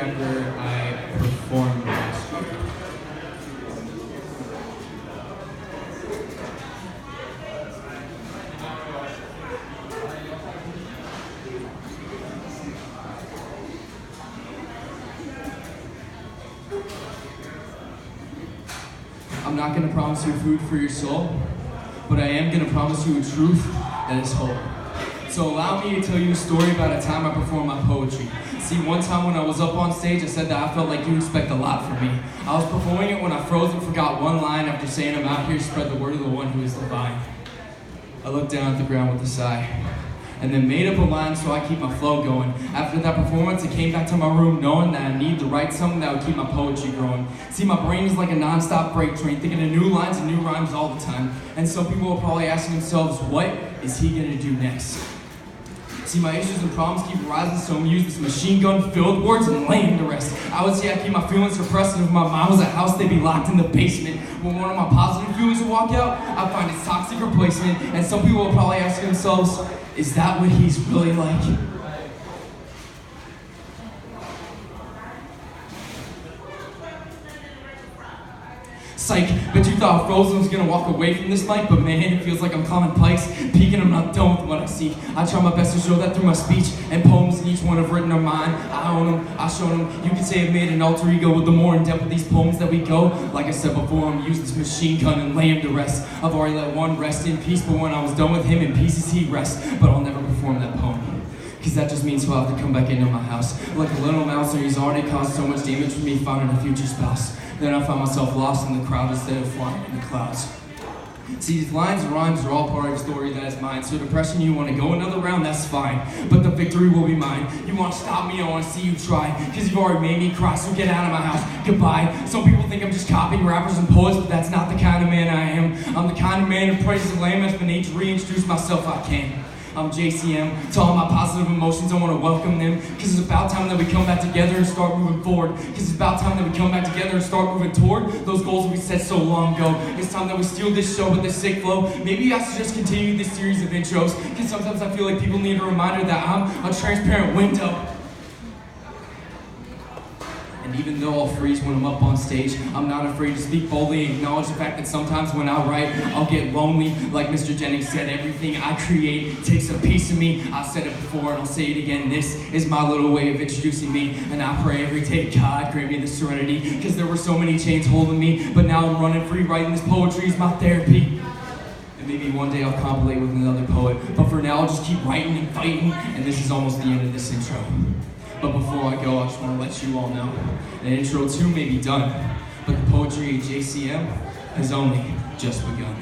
whenever I performed last year. I'm not going to promise you food for your soul, but I am going to promise you a truth that is hope. So allow me to tell you a story about a time I performed my poetry. See, one time when I was up on stage, I said that I felt like you expect a lot from me. I was performing it when I froze and forgot one line after saying I'm out here to spread the word of the one who is divine. I looked down at the ground with a sigh, and then made up a line so I keep my flow going. After that performance, I came back to my room knowing that I need to write something that would keep my poetry growing. See, my brain is like a non-stop freight train, thinking of new lines and new rhymes all the time. And some people are probably asking themselves, what is he gonna do next? See, my issues and problems keep rising, so I'm using this machine gun filled words and laying to rest. I would say I keep my feelings suppressed, and if my mind was a house, they'd be locked in the basement. When one of my positive feelings would walk out, I find its toxic replacement. And some people will probably ask themselves, is that what he's really like? Psych, bet you thought Frozen was gonna walk away from this mic, but man, it feels like I'm climbing pikes, peaking, I'm not done with what I seek. I try my best to show that through my speech, and poems in each one I've written are mine. I own them, I show them. You could say I've made an alter ego with the more in depth of these poems that we go. Like I said before, I'm using this machine gun and lay him to rest. I've already let one rest in peace, but when I was done with him in pieces, he'd rest. But I'll never perform that poem, cause that just means he'll have to come back into my house. Like a little mouse, and he's already caused so much damage for me finding a future spouse. Then I find myself lost in the crowd instead of flying in the clouds. See, these lines and rhymes are all part of a story that is mine. So depression, you want to go another round, that's fine. But the victory will be mine. You want to stop me, I want to see you try. Cause you've already made me cry, so get out of my house, goodbye. Some people think I'm just copying rappers and poets, but that's not the kind of man I am. I'm the kind of man who praises the lamb that's been able to reintroduce myself I can. I'm JCM, to all my positive emotions, I want to welcome them. Cause it's about time that we come back together and start moving forward. Cause it's about time that we come back together and start moving toward those goals that we set so long ago. It's time that we steal this show with this sick flow. Maybe I should just continue this series of intros. Cause sometimes I feel like people need a reminder that I'm a transparent window. And even though I'll freeze when I'm up on stage, I'm not afraid to speak boldly and acknowledge the fact that sometimes when I write, I'll get lonely. Like Mr. Jennings said, everything I create takes a piece of me. I've said it before and I'll say it again. This is my little way of introducing me. And I pray every day, God, grant me the serenity. Cause there were so many chains holding me, but now I'm running free. Writing this poetry is my therapy. And maybe one day I'll compilate with another poet. But for now, I'll just keep writing and fighting. And this is almost the end of this intro. But before I go, I just want to let you all know that intro 2 may be done, but the poetry at JCM has only just begun.